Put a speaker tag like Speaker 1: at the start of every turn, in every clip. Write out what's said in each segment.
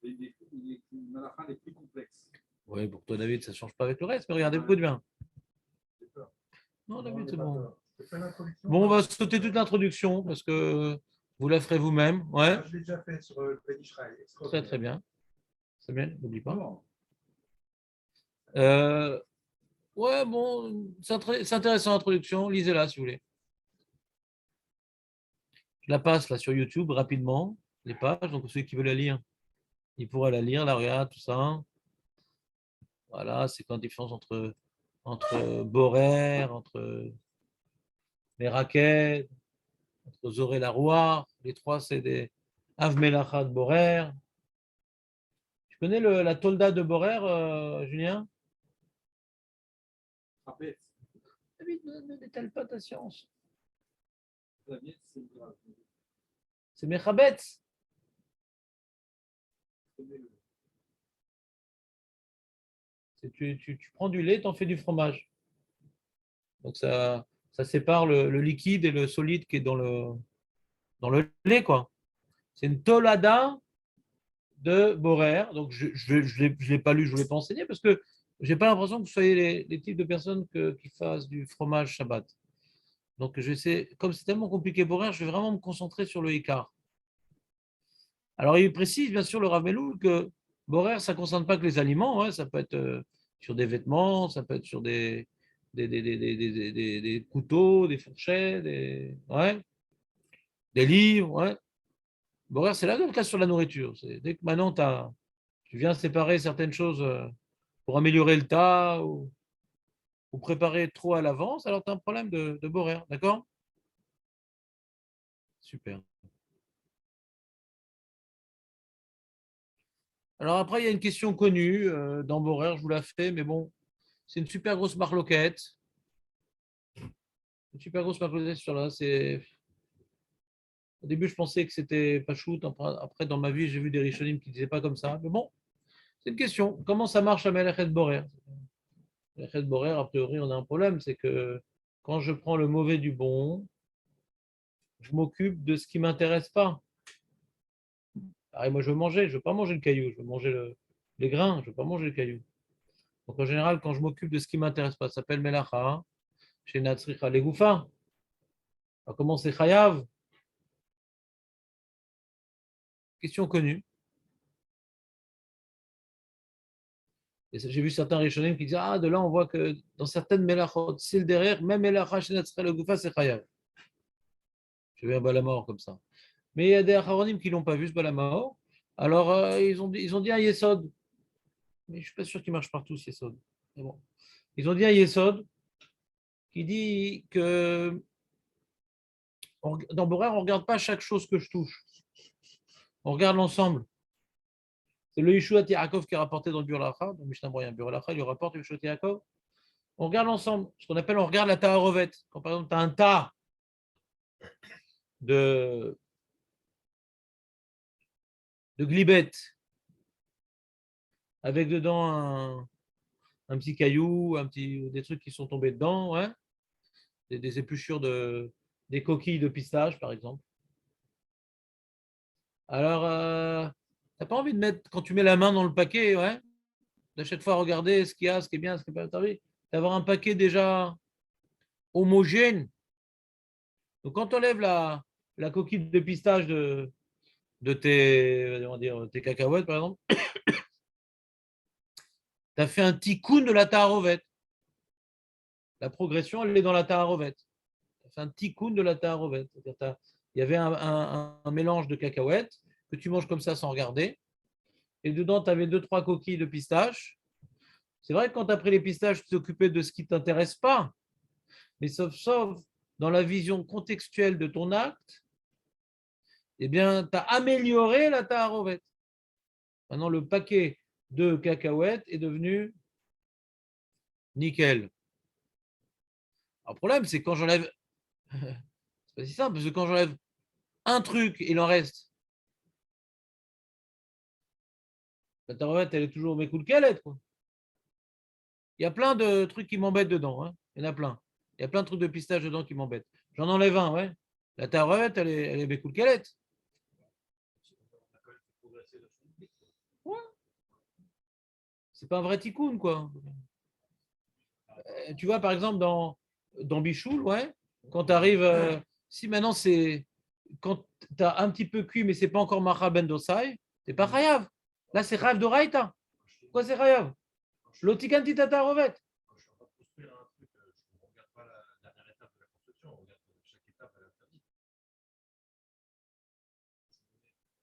Speaker 1: une halakha les plus complexes.
Speaker 2: Oui, pour toi, David, ça ne change pas avec le reste, mais regardez, beaucoup de bien.
Speaker 1: J'ai peur.
Speaker 2: Non, David,
Speaker 1: j'ai
Speaker 2: c'est
Speaker 1: pas
Speaker 2: bon.
Speaker 1: peur. C'est pas une introduction,
Speaker 2: Bon, on
Speaker 1: hein.
Speaker 2: va sauter toute l'introduction parce que vous la ferez vous-même. Ouais,
Speaker 1: Ah, je l'ai déjà fait sur le Penny Shrine.
Speaker 2: très très bien. C'est bien, n'oublie pas.
Speaker 1: Non.
Speaker 2: Euh, ouais, bon, c'est intéressant l'introduction. Lisez-la si vous voulez. Je la passe là sur YouTube rapidement, les pages. Donc ceux qui veulent la lire, ils pourraient la lire, la regarde, tout ça. Voilà, c'est quoi la différence entre Borer, entre Merakel, entre Zoré et la Roi. Les trois, c'est des Av Melacha de Borer. Tu connais la Tolda de Borer, Julien?
Speaker 1: Après,
Speaker 2: David, ne détale pas ta science.
Speaker 1: la mienne, c'est grave.
Speaker 2: C'est Mechabetz. Tu prends du lait, tu en fais du fromage. Donc ça sépare le liquide et le solide qui est dans le lait, quoi. C'est une tolada de Borer. Donc je l'ai pas lu, je ne voulais pas enseigner parce que je n'ai pas l'impression que vous soyez les types de personnes qui fassent du fromage Shabbat. Donc je sais, comme c'est tellement compliqué Borer, je vais vraiment me concentrer sur le Icar. Alors il précise bien sûr le Rav Meloul que Borer, ça ne concerne pas que les aliments, hein, ça peut être sur des vêtements, ça peut être sur des couteaux, des fourchettes, ouais, des livres. Ouais. Borer, c'est là le cas sur la nourriture. Dès que maintenant tu viens séparer certaines choses pour améliorer le tas ou préparer trop à l'avance, alors tu as un problème de Borer, d'accord? Super. Alors après, il y a une question connue dans Borer, je vous la fais, mais bon, c'est une super grosse marloquette. Une super grosse marloquette sur là. Au début, je pensais que c'était pas shoot. Après, dans ma vie, j'ai vu des Rishonim qui ne disaient pas comme ça. Mais bon, c'est une question. Comment ça marche à Melechet Borer? Melechet Borer, a priori, on a un problème. C'est que quand je prends le mauvais du bon, je m'occupe de ce qui ne m'intéresse pas. Pareil, moi, je veux manger. Je ne veux pas manger le caillou. Je veux manger les grains. Je ne veux pas manger le caillou. Donc, en général, quand je m'occupe de ce qui ne m'intéresse pas, ça s'appelle Melacha. Chez Natsricha Legoufa. Comment c'est Chayav? Question connue. Et j'ai vu certains Rishonim qui disent ah, de là, on voit que dans certaines Melachot, c'est le derrière, même Melacha chez Natsricha Legoufa, c'est Chayav. J'ai vu un Balamor comme ça. Mais il y a des Acharonim qui ne l'ont pas vu, ce Balamor. Alors, ils ont dit un Yesod. Mais je ne suis pas sûr qu'il marche partout, ce Yesod. Mais bon. Ils ont dit un Yesod qui dit que dans Borer, on ne regarde pas chaque chose que je touche. On regarde l'ensemble. C'est le Yeshuat Yaakov qui est rapporté dans le Burlacha, dans Mishnah Moyen Burlacha, il le rapporte le Yeshuat Yaakov. On regarde l'ensemble, ce qu'on appelle, on regarde la Taharovet. Quand par exemple, tu as un tas de glibettes avec dedans un petit caillou, des trucs qui sont tombés dedans, ouais, des épluchures des coquilles de pistache, par exemple. Alors, tu n'as pas envie de mettre, quand tu mets la main dans le paquet, ouais, de chaque fois regarder ce qu'il y a, ce qui est bien, ce qui n'est pas. Tu as envie d'avoir un paquet déjà homogène. Donc, quand tu enlèves la coquille de pistache de tes cacahuètes, par exemple, tu as fait un tikkun de la taharovet. La progression, elle est dans la taharovet. Tu as fait un tikkun de la taharovet. C'est-à-dire, il y avait un mélange de cacahuètes que tu manges comme ça sans regarder. Et dedans, tu avais 2-3 coquilles de pistache. C'est vrai que quand tu as pris les pistaches, tu t'occupais de ce qui ne t'intéresse pas. Mais sauf dans la vision contextuelle de ton acte, eh bien, tu as amélioré la taharovet. Maintenant, le paquet de cacahuètes est devenu nickel. Alors, le problème, c'est quand j'enlève. C'est pas si simple, parce que quand j'enlève un truc, il en reste. La taharovet, elle est toujours mes coups de calette, quoi. Il y a plein de trucs qui m'embêtent dedans. Hein. Il y en a plein. Il y a plein de trucs de pistache dedans qui m'embêtent. J'en enlève un, ouais. La taharovet, elle est mes coups de calette. Ouais. C'est pas un vrai tikkun, quoi. Tu vois, par exemple, dans Bichoul, ouais, quand tu arrives, si maintenant c'est quand tu as un petit peu cuit, mais c'est pas encore Macha Ben Dosai, t'es pas Chayav. Là, c'est Chayav d'Oraïta. Quoi, c'est Chayav? L'Otikanti Tata Rovet.
Speaker 1: Quand je suis en train de construire un truc, je ne regarde pas la dernière étape de la construction, on regarde chaque étape à la fin.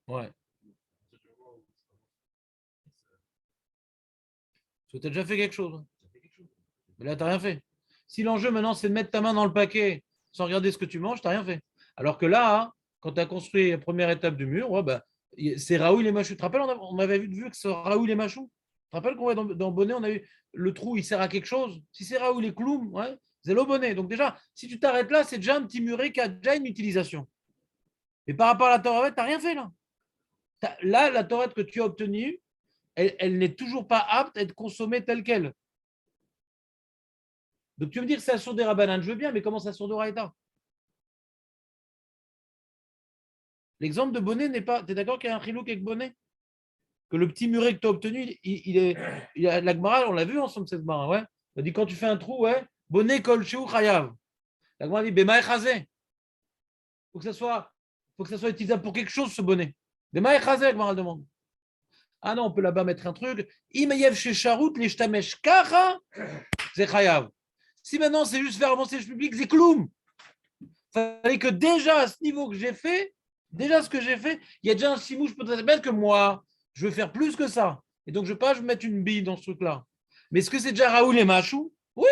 Speaker 2: Ouais. Tu as déjà fait quelque chose. Mais là, tu n'as rien fait. Si l'enjeu maintenant, c'est de mettre ta main dans le paquet sans regarder ce que tu manges, tu n'as rien fait. Alors que là, hein, quand tu as construit la première étape du mur, ouais, bah, c'est Raoul les Machou. Tu te rappelles, on avait vu que c'est Raoul les Machou. Tu te rappelles qu'on voit dans Bonnet, on a eu le trou, il sert à quelque chose. Si c'est Raoul les Cloum, ouais, c'est le Bonnet. Donc déjà, si tu t'arrêtes là, c'est déjà un petit muret qui a déjà une utilisation. Mais par rapport à la torette, tu n'as rien fait là. Là, la torette que tu as obtenue, elle n'est toujours pas apte à être consommée telle qu'elle. Donc tu veux me dire que c'est un sourd des Rabbanan, je veux bien, mais comment ça sourd d'Oraïta? L'exemple de Bonnet n'est pas. Tu es d'accord qu'il y a un chilouk avec Bonnet? Que le petit muret que tu as obtenu, il a la Gemara, on l'a vu ensemble cette Gemara, ouais. On dit quand tu fais un trou, ouais, Bonnet kol shiu chayav. La Gemara dit Bema echazé. Faut que ça soit utilisable pour quelque chose ce bonnet. Bema echazé, la Gemara demande. Ah non, on peut là-bas mettre un truc. Imayev chez Charout, les shtamesh kacha, c'est chayav. Si maintenant c'est juste faire avancer le public, c'est kloum. Fallait que déjà à ce niveau que j'ai fait, déjà ce que j'ai fait, il y a déjà un simouche peut-être bête que moi, je veux faire plus que ça. Et donc je ne veux pas je mettre une bille dans ce truc-là. Mais est-ce que c'est déjà Raoul et Machou? Oui.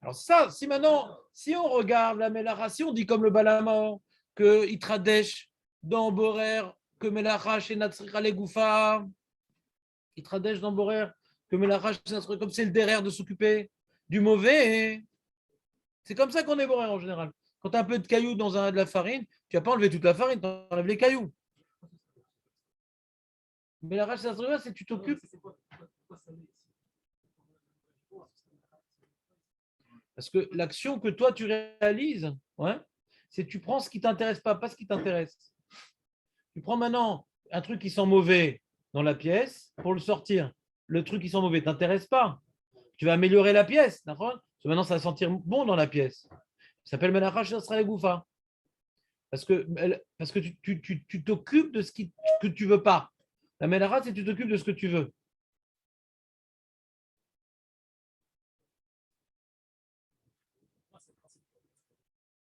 Speaker 2: Alors ça, si maintenant, si on regarde la Mélara, si on dit comme le Balamor, que Itradesh dans Borer, que Mélara chez Natsrika les Goufa, Itradesh dans Borer, que Mélara chez Natsrika, comme c'est le derrière de s'occuper du mauvais. C'est comme ça qu'on est Borer en général. Quand tu as un peu de cailloux dans de la farine, tu vas pas enlever toute la farine, tu enlèves les cailloux. Mélara chez Natsrika, c'est que tu t'occupes. Parce que l'action que toi tu réalises, ouais, c'est que tu prends ce qui ne t'intéresse pas ce qui t'intéresse. Tu prends maintenant un truc qui sent mauvais dans la pièce pour le sortir. Le truc qui sent mauvais ne t'intéresse pas. Tu vas améliorer la pièce, d'accord? Parce que maintenant, ça va sentir bon dans la pièce. Ça s'appelle Melachach Nasra Goufa. Parce que tu t'occupes de ce que tu ne veux pas. La Melachach, c'est que tu t'occupes de ce que tu veux.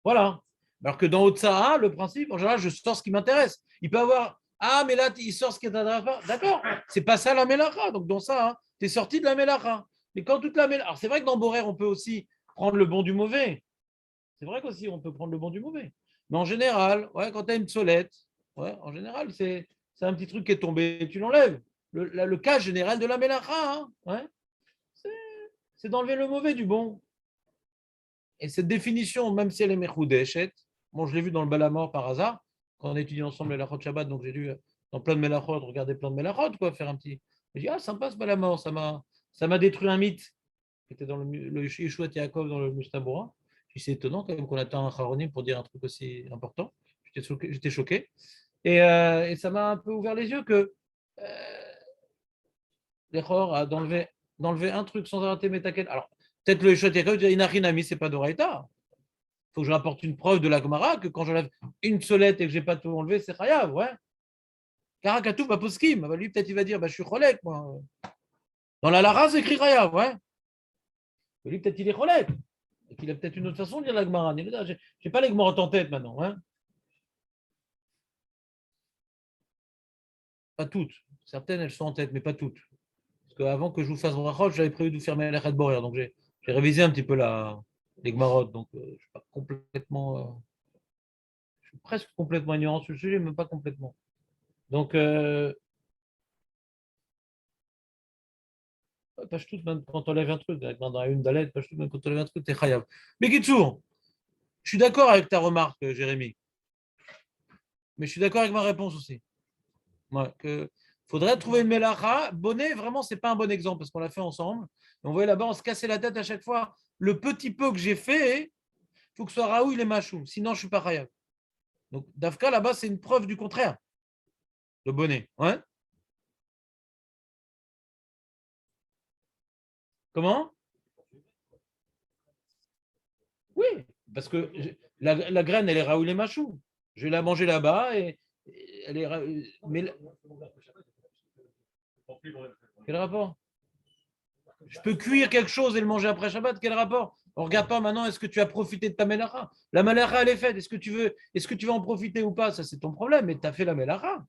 Speaker 2: Voilà. Alors que dans Otsaha, le principe, en général, je sors ce qui m'intéresse. Il peut avoir ah, mais là, il sort ce qui t'intéresse pas. D'accord. C'est pas ça la Melacha. Donc, dans ça, hein, tu es sorti de la Melacha. Mais quand toute la Melacha. Alors, c'est vrai que dans Borer, on peut aussi prendre le bon du mauvais. C'est vrai qu'aussi, on peut prendre le bon du mauvais. Mais en général, ouais, quand tu as une solette, ouais, en général, c'est un petit truc qui est tombé, tu l'enlèves. Le cas général de la Melacha, hein, ouais, c'est d'enlever le mauvais du bon. Et cette définition, même si elle est Mechoudeshet, bon, je l'ai vu dans le Balamor par hasard, quand on étudie ensemble les Melachot Shabbat, donc j'ai dû, dans plein de Melachot, regarder plein de Melachot, quoi, faire un petit. J'ai dit, ah, sympa ce Balamor, ça m'a détruit un mythe qui était dans le Yeshua Yaakov dans le Mustabura. C'est étonnant quand même qu'on attend un Charonim pour dire un truc aussi important. J'étais choqué. Et ça m'a un peu ouvert les yeux que l'erreur a d'enlever un truc sans arrêter Metaken. Alors, peut-être le Yeshua Yaakov dit, Inachinami, c'est pas d'Oraïta. Il faut que je rapporte une preuve de la Gemara que quand j'enlève une solette et que je n'ai pas tout enlevé, c'est Chayav, ouais. Karakatou, pas poskim. Bah, lui, peut-être, il va dire, bah, je suis cholek, moi. Dans la Lara, c'est écrit Chayav, ouais. Mais lui, peut-être, il est cholek. Et qu'il a peut-être une autre façon de dire la Gemara. Je n'ai pas les Gemara en tête maintenant, hein. Pas toutes. Certaines, elles sont en tête, mais pas toutes. Parce qu'avant que je vous fasse Brachot, j'avais prévu de vous faire Melech Borer. Donc, j'ai révisé un petit peu les Gemarot. Donc, je ne suis pas complètement. Je suis presque complètement ignorant sur le sujet, mais pas complètement. Donc, Pashtout, même quand on lève un truc, dans une dalette, Pashtout, même quand on lève un truc, t'es chayav. Mais Kitsour, je suis d'accord avec ta remarque, Jérémy. Mais je suis d'accord avec ma réponse aussi. Ouais, que faudrait trouver une mélacha. Bonnet, vraiment, c'est pas un bon exemple parce qu'on l'a fait ensemble. Et on voyait là-bas, on se cassait la tête à chaque fois. Le petit peu que j'ai fait, il faut que ce soit Raoul et Machou. Sinon, je ne suis pas chayav. Donc, Dafka, là-bas, c'est une preuve du contraire. Le bonnet. Ouais. Comment? Oui, parce que la graine, elle est Raoul et Machou. Je vais la manger là-bas et elle est. Mais quel rapport? Je peux cuire quelque chose et le manger après Shabbat, quel rapport? On regarde pas maintenant, est-ce que tu as profité de ta mélacha? La mélacha, elle est faite. Est-ce que tu veux en profiter ou pas? Ça, c'est ton problème, mais tu as fait la mélacha.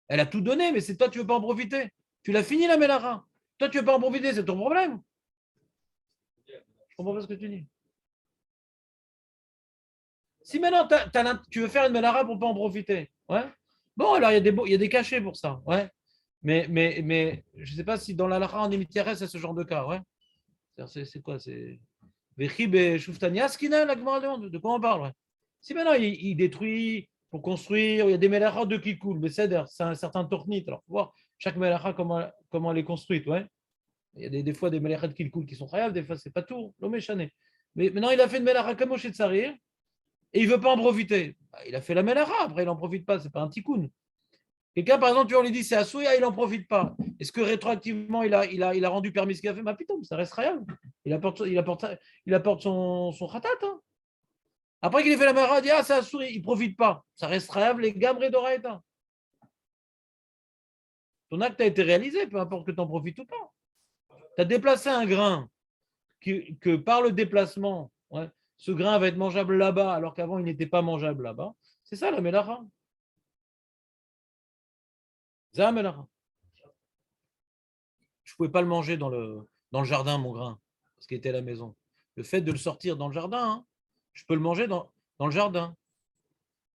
Speaker 2: Elle a tout donné, mais c'est toi, tu veux pas en profiter. Tu l'as fini la mélacha. Toi, tu veux pas en profiter, c'est ton problème. Je comprends pas ce que tu dis. Si maintenant tu veux faire une mélacha pour pas en profiter, ouais. Bon, alors il y a des cachets pour ça, ouais. Mais je ne sais pas si dans la lacha en imitiares, c'est ce genre de cas, ouais. C'est quoi? C'est Vechib et Shuftania, Skina, la Gemara demande. De quoi on parle, ouais. Si maintenant il détruit pour construire, il y a des melachas de qui coulent, mais c'est un certain tornit. Alors, faut voir chaque melacha comment elle est construite, ouais. Il y a des fois des melachas de qui coulent qui sont khayab, des fois c'est pas tout, l'homme est chané. Mais maintenant il a fait une melacha comme Moshe Tsarir et il veut pas en profiter. Bah, il a fait la melacha, après il n'en profite pas, c'est pas un tikkun. Quelqu'un, par exemple, tu lui dis c'est Assouya, il n'en profite pas. Est-ce que rétroactivement, il a rendu permis ce qu'il a fait? Ma putain, ça reste rien. Il apporte son khatat. Hein. Après qu'il ait fait la mara, il dit ah, c'est Assouya, il ne profite pas. Ça reste rien, les gamres d'oreille. Ton acte a été réalisé, peu importe que tu en profites ou pas. Tu as déplacé un grain que par le déplacement, ouais, ce grain va être mangeable là-bas, alors qu'avant, il n'était pas mangeable là-bas. C'est ça la mélara. C'est la mélara. Je ne pouvais pas le manger dans le jardin, mon grain, parce qu'il était à la maison. Le fait de le sortir dans le jardin, hein, je peux le manger dans le jardin.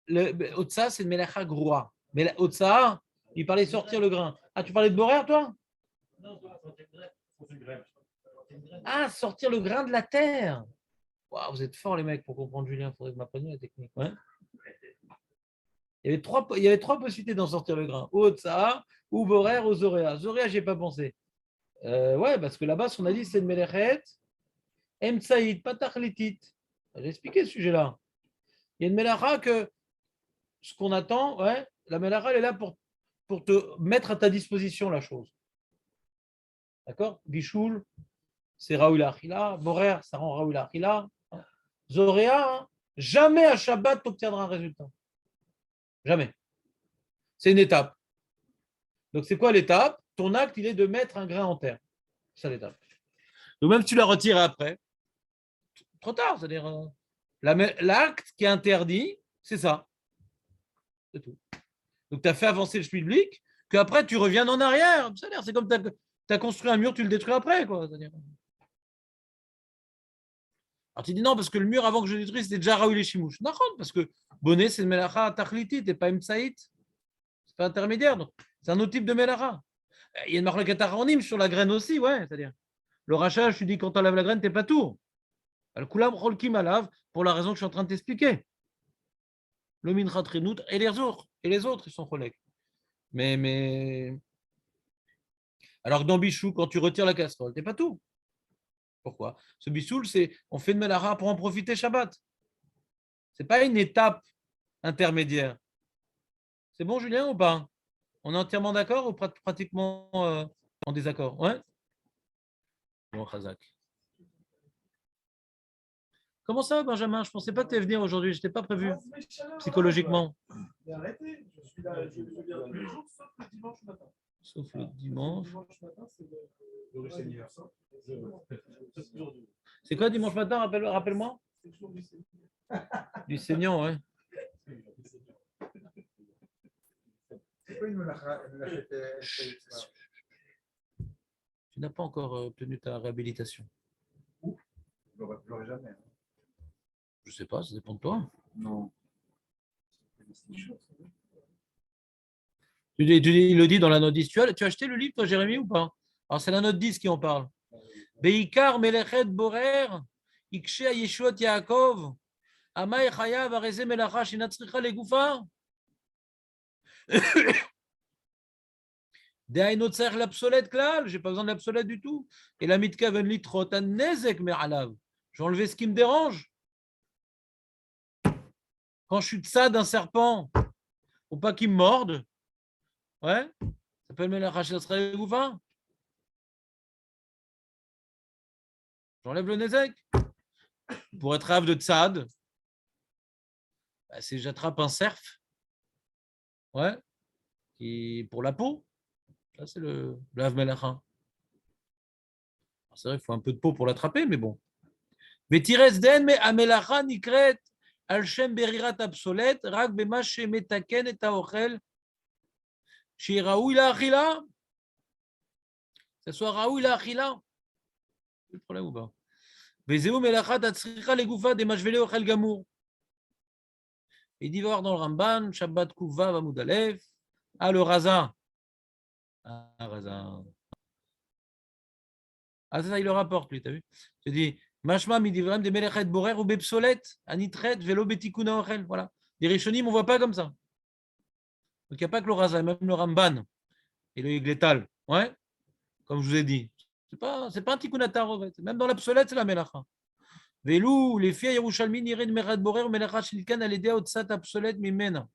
Speaker 2: Le Otsa, c'est une melacha groa. Mais Otsa, il parlait de sortir le grain. Ah, tu parlais de borer, toi? Ah, sortir le grain de la terre. Wow, vous êtes forts, les mecs, pour comprendre Julien. Il faudrait que vous m'appreniez la technique. Ouais. Il y avait trois possibilités d'en sortir le grain. Otsa, ou borer, ou zoréa. Zoréa, je n'y ai pas pensé. Ouais, parce que là-bas, on a dit c'est une melechet. Emtsaïd, patachlitit. J'ai expliqué ce sujet-là. Il y a une mélara que ce qu'on attend, ouais, la mélara, elle est là pour te mettre à ta disposition la chose. D'accord? Bichoul, c'est Raoul Achila. Borer, ça rend Raoul Achila. Zoréa, hein, jamais à Shabbat, tu obtiendras un résultat. Jamais. C'est une étape. Donc, c'est quoi l'étape? Ton acte, il est de mettre un grain en terre. C'est ça l'étape. Donc, même si tu la retires après, trop tard. C'est-à-dire, l'acte qui est interdit, c'est ça. C'est tout. Donc, tu as fait avancer le public, qu'après, tu reviens en arrière. C'est-à-dire, c'est comme tu as construit un mur, tu le détruis après. Quoi. C'est-à-dire... Alors, tu dis non, parce que le mur, avant que je le détruise, c'était déjà Raoul et Chimouche. Non, parce que bonnet, c'est une melacha tachliti, et pas mtsaït. C'est pas intermédiaire. Donc, c'est un autre type de melacha. Il y a une marloquette aronim sur la graine aussi, ouais. C'est-à-dire, le rachat, je te dis, quand tu enlèves la graine, tu n'es pas tout. Le koulam rolkim alav, pour la raison que je suis en train de t'expliquer. Le minchat renout et les autres, ils sont collègues. Mais. Alors que dans Bichou, quand tu retires la casserole, tu n'es pas tout. Pourquoi? Ce bisoul, c'est on fait une melara pour en profiter Shabbat. Ce n'est pas une étape intermédiaire. C'est bon, Julien, ou pas? On est entièrement d'accord ou pratiquement en désaccord? Ouais? Bon, Khazak. Comment ça, Benjamin? Je ne pensais pas que tu allais venir aujourd'hui. Je ne t'ai pas prévu psychologiquement.
Speaker 1: Mais arrêtez, je suis là, je viens tous les jours, sauf le dimanche matin.
Speaker 2: Sauf le dimanche.
Speaker 1: Dimanche matin, c'est le riche anniversaire.
Speaker 2: C'est quoi dimanche matin? Rappelle-moi.
Speaker 1: C'est toujours du Seigneur.
Speaker 2: Du Seigneur, ouais.
Speaker 3: C'est quoi une melacha?
Speaker 2: Tu n'as pas encore obtenu ta réhabilitation.
Speaker 3: Je l'aurai jamais.
Speaker 2: Je ne sais pas, ça dépend de toi.
Speaker 3: Non.
Speaker 2: Il le dit dans la note 10. Tu as acheté le livre, toi, Jérémy, ou pas? Alors, c'est la note 10 qui en parle. Beikar melechet borer, ikshe yeshuot Yaakov, amay chayav areze melacha shinatzricha legoufa. Dehaino tser l'absolète klal, j'ai pas besoin de l'absolète du tout. Et la mitka ven litrot an nezek meralav. J'ai enlevé ce qui me dérange. quand je suis tzad d'un serpent, pour pas qu'il me morde, ouais, ça s'appelle Melach Shenatzra Goufa. J'enlève le nezek. Pour être rave de tzad, bah, c'est j'attrape un cerf, ouais, qui pour la peau. Ça, c'est le Av Melacha. C'est vrai, il faut un peu de peau pour l'attraper, mais bon. Vetires den, mais Amelacha nikret al shem berirat obsolète, rak bema shemetaken et aochel, shi raoui la achila. Que ce soit raoui la achila. C'est le problème ou pas? Vezeu melacha tatzricha legoufa de mashvele ochel gamour. Il dit voir dans le Ramban, Shabbat Kuva Vamoud Aleph, le Raza. Ah, Raza. Ah, ça, il le rapporte, lui, t'as vu? Je dis, Mashma midivrem de melechet borer ou bepsolet, anitret, velo betikuna ochel. Voilà. Les Rishonim, on ne voit pas comme ça. Donc, il n'y a pas que le Raza, même le Ramban et le Yigletal. Ouais, comme je vous ai dit. C'est pas un tikunatar, même dans l'absolète, c'est la melacha. Velou, les filles Yerushalmi, niré de melechet borer ou melecha shilkan, alédéa otsat absolète mimena.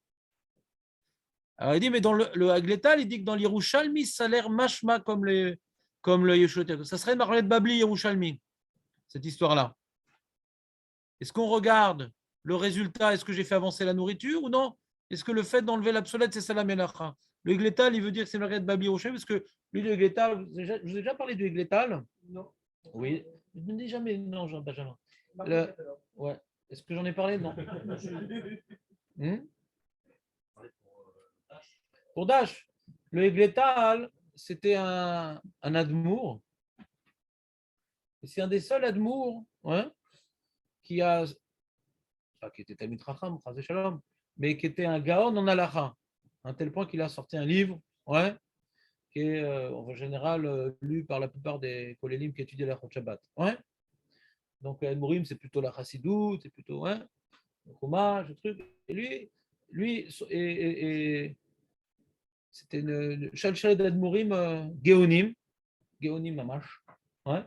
Speaker 2: Alors, il dit, mais dans le Hagletal, il dit que dans l'Yerushalmi, ça a l'air mashma comme le Yeshua. Ça serait Marlet Babli Yerushalmi, cette histoire-là. Est-ce qu'on regarde le résultat? Est-ce que j'ai fait avancer la nourriture ou non? Est-ce que le fait d'enlever l'absolète, c'est ça la melacha? Le Hagletal, il veut dire que c'est Marlet Babli Yerushalmi, parce que lui, le Hagletal, je vous ai déjà parlé du Hagletal?
Speaker 3: Non.
Speaker 2: Oui. Je ne dis jamais non, Jean-Benjamin. Ouais. Est-ce que j'en ai parlé? Non. Pour Dash, le Hagletal, c'était un Admour. C'est un des seuls Admour, ouais, qui était Talmid Chacham, Chazé Shalom, mais qui était un Gaon en Halacha, à un tel point qu'il a sorti un livre, ouais, qui est en général lu par la plupart des Kolélim qui étudient la Shabbat. Ouais. Donc, Admourim, c'est plutôt la Chassidut, c'est plutôt ouais, le Chumash, le truc. Et lui c'était une Shalshalet d'Admourim Geonim Mamash. Ouais.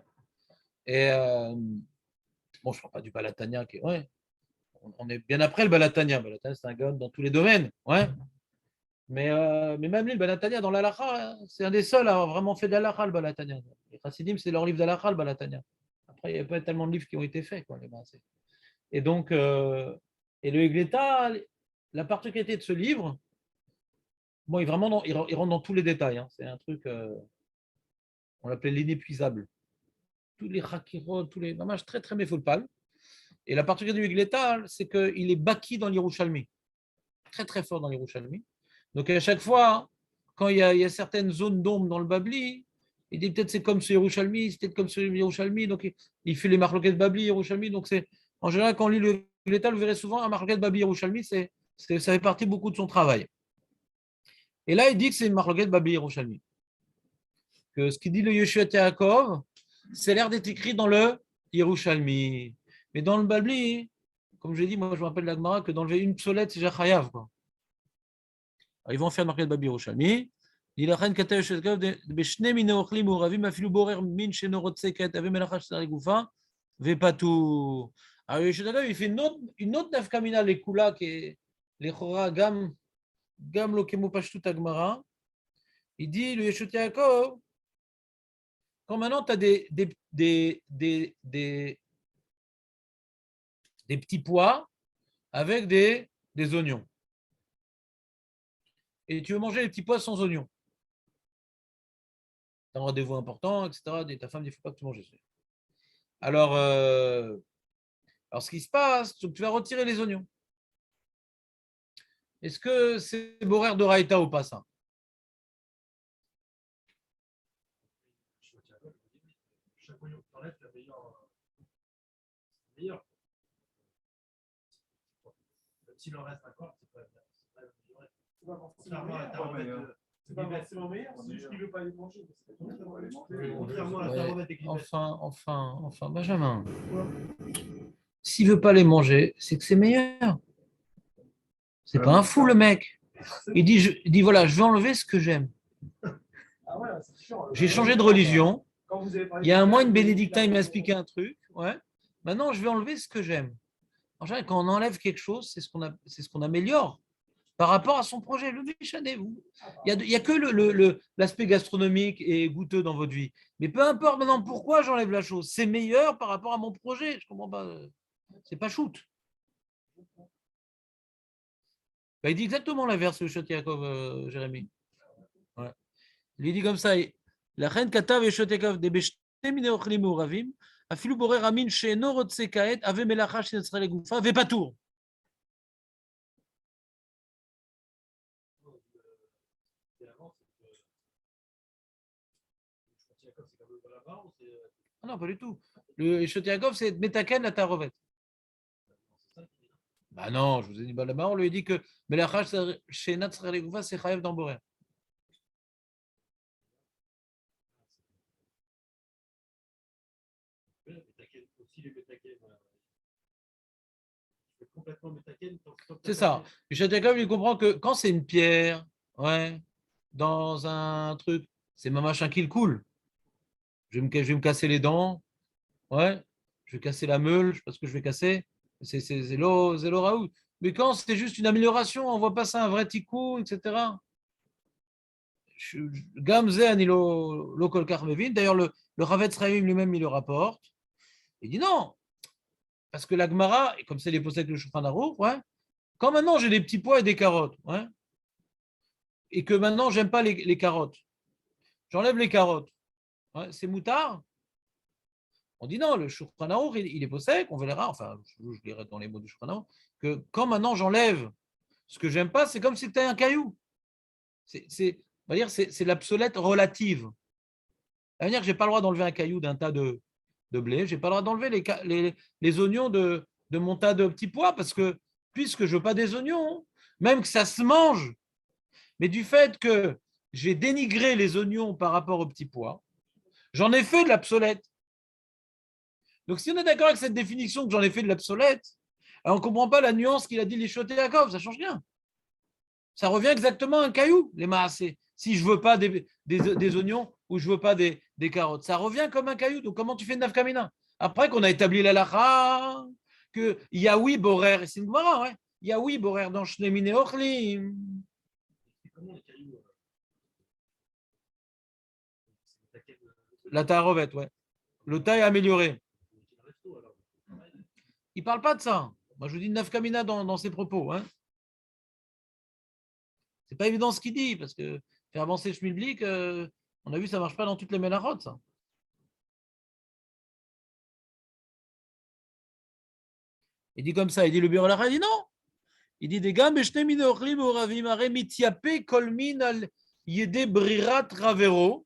Speaker 2: Et bon, je ne parle pas du Balatania, qui ouais. On est bien après le Balatania. Balatania, c'est un gars dans tous les domaines. Ouais. Mais même lui, le Balatania, dans l'Alacha, c'est un des seuls à avoir vraiment fait de l'Alacha, le Balatania. Les Chassidim, c'est leur livre d'Alacha, le Balatania. Après, il n'y a pas tellement de livres qui ont été faits. Quoi, et donc, et le Egleta, la particularité de ce livre, bon, il rentre dans tous les détails. Hein. C'est un truc, on l'appelait l'inépuisable. Tous les Hakirot, tous les mamash très très méfolpal. Et la particularité du Egleta, c'est qu'il est baki dans l'Yerushalmi. Très très fort dans l'Yerushalmi. Donc à chaque fois, quand il y a certaines zones d'ombre dans le Babli, il dit peut-être c'est comme ce Yerushalmi, c'est peut-être comme ce Yerushalmi, donc il fait les marloquettes Babli, Yerushalmi, donc c'est en général quand on lit le Glétal, vous verrez souvent un marloquette Babli, Yerushalmi, ça fait partie beaucoup de son travail. Et là, il dit que c'est une marloquette Babli, Yerushalmi. Que ce qu'il dit le Yeshua Yaakov, c'est l'air d'être écrit dans le Yerushalmi. Mais dans le Babli, comme je l'ai dit, moi je me rappelle la Gemara que d'enlever une psolette, c'est Jachayav, quoi. Alors, ils vont faire marquer le Babi Yerushalmi. Il a rien qu'à faire beshne min ochlim uravim afilu borer min sheno rotse ket ave melacha shtari gufa vepatou. Alors il fait une autre nafkamina les kula qui est les chora gam lo kemo pashtut agmara. Il dit le Yeshua Yaakov, quand maintenant tu as des petits pois avec des oignons. Et tu veux manger les petits pois sans oignons. Tu as un rendez-vous important, etc. Et ta femme dit, il ne faut pas que tu manges ça. Alors, ce qui se passe, c'est que tu vas retirer les oignons. Est-ce que c'est borer de raïta ou pas ça?
Speaker 1: Chaque oignon que tu enlèves, c'est meilleur. S'il en reste encore, c'est pas bien. C'est pas forcément meilleur, c'est juste qu'il ne veut pas les manger. Contrairement à la tarobette et
Speaker 2: Enfin, Benjamin. S'il ne veut pas les manger, c'est que c'est meilleur. C'est pas un fou, le mec. Il dit voilà, je vais enlever ce que j'aime. J'ai changé de religion. Il y a un mois, une bénédictine m'a expliqué un truc. Ouais. Maintenant, je vais enlever ce que j'aime. En général, quand on enlève quelque chose, c'est ce qu'on améliore par rapport à son projet. Le déchanez-vous. Il y a que l'aspect gastronomique et goûteux dans votre vie. Mais peu importe maintenant pourquoi j'enlève la chose. C'est meilleur par rapport à mon projet. Je comprends pas. C'est pas shoot. Ben, il dit exactement l'inverse, le Shot Yaakov, Jérémy. Ouais. Il lui dit comme ça. La reine Katav et Shot Yaakov des Beshte Mine Ochlim Uravim, Afilu Borer Amin Sheeno Rotse Kaet, Ave Melacha Shenetzra Legoufa, Ve Patour. Ah non, pas du tout. Le Shot Yaakov, c'est Metaken la Tarovet. Bah non, je vous ai dit Balama, on lui a dit que Melacha Shenetzra Legoufa, c'est Chayev dans Borer. C'est ça. Le Shot Yaakov, il comprend que quand c'est une pierre, ouais, dans un truc, c'est ma machin qui le coule. Je vais me casser les dents, ouais, je vais casser la meule, je sais pas ce que je vais casser. C'est l'eau raoult. Mais quand c'est juste une amélioration, on voit pas ça un vrai tikkun, etc. Gamze anilo lo kol kach mevin. D'ailleurs, le Ravetz Chaim lui-même, il le rapporte. Il dit non, parce que la Gemara, et comme c'est les possèdes avec le Shulchan Aruch, ouais, quand maintenant j'ai des petits pois et des carottes, ouais, et que maintenant j'aime pas les carottes, j'enlève les carottes, ouais, c'est moutard. On dit non, le Shulchan Aruch, il est possède, on verra, enfin, je lirai dans les mots du Shulchan Aruch, que quand maintenant j'enlève ce que j'aime pas, c'est comme si c'était un caillou. On va dire, c'est l'obsolète relative. Ça veut dire que je n'ai pas le droit d'enlever un caillou d'un tas de blé, je n'ai pas le droit d'enlever les oignons de mon tas de petits pois, parce que puisque je veux pas des oignons, même que ça se mange, mais du fait que j'ai dénigré les oignons par rapport aux petits pois, j'en ai fait de l'obsolète. Donc si on est d'accord avec cette définition que j'en ai fait de l'obsolète, on ne comprend pas la nuance qu'il a dit les Shot Yaakov, ça ne change rien. Ça revient exactement à un caillou, les maasés. Si je ne veux pas des oignons ou je ne veux pas des carottes, ça revient comme un caillou. Donc, comment tu fais une nafkamina? Après qu'on a établi la lacha, que Yaoui Borer, et c'est une Gemara, ouais. Yaoui Borer dans Shnemine Ochlim. La tarovet, ouais. Le taille amélioré. Il ne parle pas de ça. Moi, je vous dis nafkamina dans ses propos. Hein. C'est pas évident ce qu'il dit, parce que faire avancer le schmilblick, on a vu, ça marche pas dans toutes les mélachotes, ça. Il dit comme ça, il dit le bureau il dit non. Il dit des gars, mais je t'ai mis de ochlim ou ravim, mitiapé kolmin al yede brirat ravero,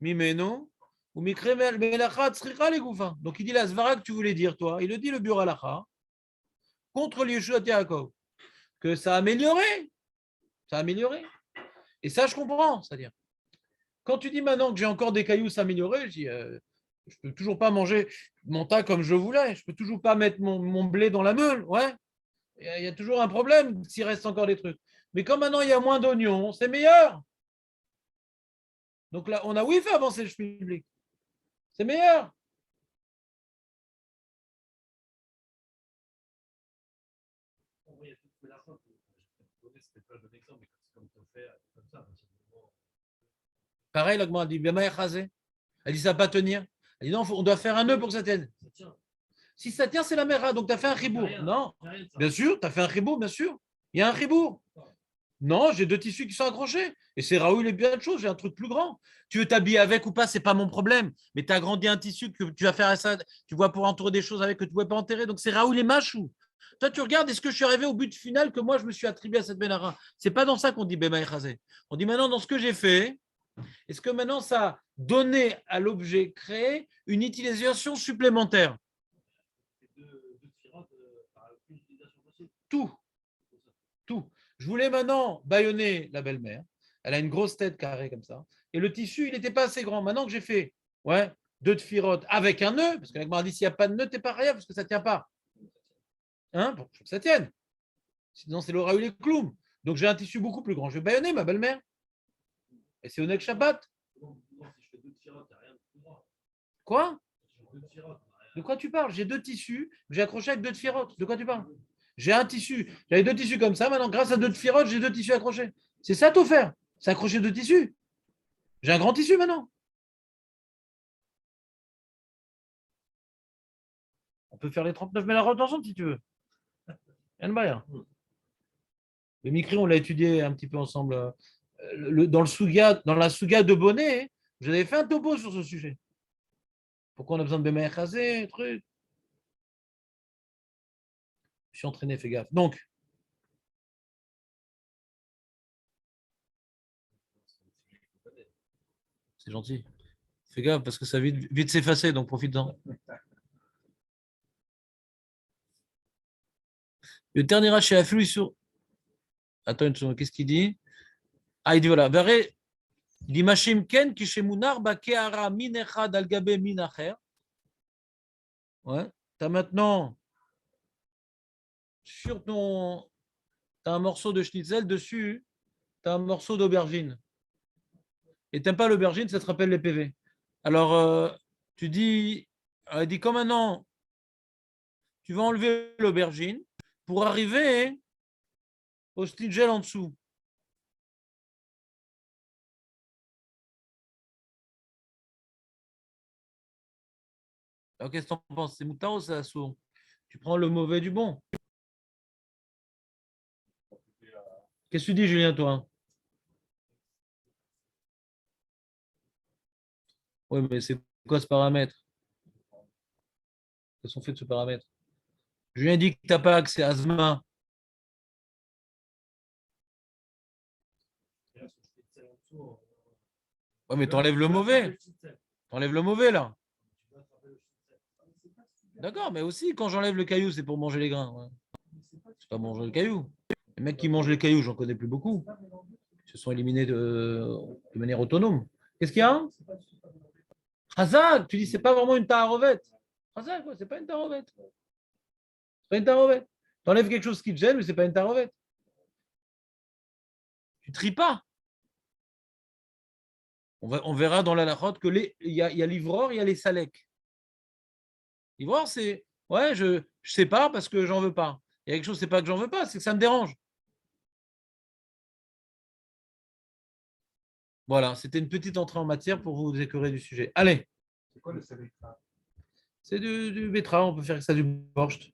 Speaker 2: mimeno, ou mikre melachat sricha les gouffins. Donc il dit la svara que tu voulais dire, toi. Il le dit le bureau alacha, contre Yeshua Yaakov, que ça a amélioré. Ça a amélioré. Et ça, je comprends. C'est-à-dire, quand tu dis maintenant que j'ai encore des cailloux s'améliorer, je dis, je peux toujours pas manger mon tas comme je voulais. Je peux toujours pas mettre mon blé dans la meule. Ouais. Il y a toujours un problème s'il reste encore des trucs. Mais comme maintenant il y a moins d'oignons, c'est meilleur. Donc là, on a oui fait avancer le schmilblick. C'est meilleur. Pareil, la Gemara dit, elle dit, ça ne va pas tenir. Elle dit, non, on doit faire un nœud pour que ça tienne. Si ça tient, c'est la mera. Donc, tu as fait un ribour. Non, bien sûr, tu as fait un ribour, bien sûr. Il y a un ribour. Non, j'ai deux tissus qui sont accrochés. Et c'est Raoul et bien de choses, j'ai un truc plus grand. Tu veux t'habiller avec ou pas, c'est pas mon problème. Mais tu as agrandi un tissu que tu vas faire ça, tu vois, pour entourer des choses avec que tu ne pouvais pas enterrer. Donc c'est Raoul et Machou. Toi, tu regardes, est-ce que je suis arrivé au but final que moi, je me suis attribué à cette Benara? C'est pas dans ça qu'on dit Bema Echazé. On dit maintenant, dans ce que j'ai fait, est-ce que maintenant, ça a donné à l'objet créé une utilisation supplémentaire? Tout. Tout. Je voulais maintenant bâillonner la belle-mère. Elle a une grosse tête carrée comme ça. Et le tissu, il n'était pas assez grand. Maintenant que j'ai fait deux tfirotes avec un nœud, parce que la dit s'il n'y a pas de nœud, tu n'es pas rien parce que ça ne tient pas. Hein, pour que ça tienne. Sinon, c'est l'aura eu les clous. Donc j'ai un tissu beaucoup plus grand. Je vais bâillonner ma belle-mère. Et c'est Onek Shabbat. Quoi? De quoi tu parles? J'ai deux tissus, j'ai accroché avec deux tfirotes. De quoi tu parles? J'ai un tissu, j'avais deux tissus comme ça, maintenant grâce à deux tfirotes, j'ai deux tissus accrochés. C'est ça tout faire. C'est accrocher deux tissus. J'ai un grand tissu maintenant. On peut faire les 39 mélarotes ensemble si tu veux. Yann Bayer. Le Mikri, on l'a étudié un petit peu ensemble. Dans la Souga de Bonnet, j'avais fait un topo sur ce sujet. Pourquoi on a besoin de Bémaï Chazé, truc. Je suis entraîné, fais gaffe. Donc, c'est gentil. Fais gaffe parce que ça va vite s'effacer, donc profite-en. Le dernier rachet a flux sur. Attends une seconde, qu'est-ce qu'il dit? Ah, il dit voilà. Il dit Machim Ken qui chez Mounar Bakeara Minechad Algabe Minacher. Ouais. Tu as maintenant sur ton. Tu as un morceau de schnitzel dessus, tu as un morceau d'aubergine. Et tu n'aimes pas l'aubergine, ça te rappelle les PV. Alors, tu dis, il dit comme maintenant, tu vas enlever l'aubergine pour arriver au schnitzel en dessous. Alors, qu'est-ce que tu en penses? C'est moutard ou c'est assourd? Tu prends le mauvais du bon. Qu'est-ce que tu dis, Julien, toi? Oui, mais c'est quoi ce paramètre? Qu'est-ce qu'on fait de ce paramètre? Julien dit que tu n'as pas accès à Zma. Oui, mais tu enlèves le mauvais. Tu enlèves le mauvais, là. D'accord, mais aussi, quand j'enlève le caillou, c'est pour manger les grains. Ouais. C'est pas manger le caillou. Les mecs qui mangent les cailloux, j'en connais plus beaucoup. Ils se sont éliminés de manière autonome. Qu'est-ce qu'il y a? Hazak, tu dis c'est pas vraiment une taharovette. Hazak, c'est pas une taharovette. C'est pas une taharovette. Tu enlèves quelque chose qui te gêne, mais c'est pas une taharovette. Tu tries pas. On verra dans la lachote que il y a l'ivror, il y a les saleks. L'ivror, c'est ouais, je sais pas parce que j'en veux pas. Il y a quelque chose, c'est pas que j'en veux pas, c'est que ça me dérange. Voilà, c'était une petite entrée en matière pour vous écœurer du sujet. Allez.
Speaker 3: C'est quoi le salé?
Speaker 2: C'est du bétra, on peut faire ça du borscht.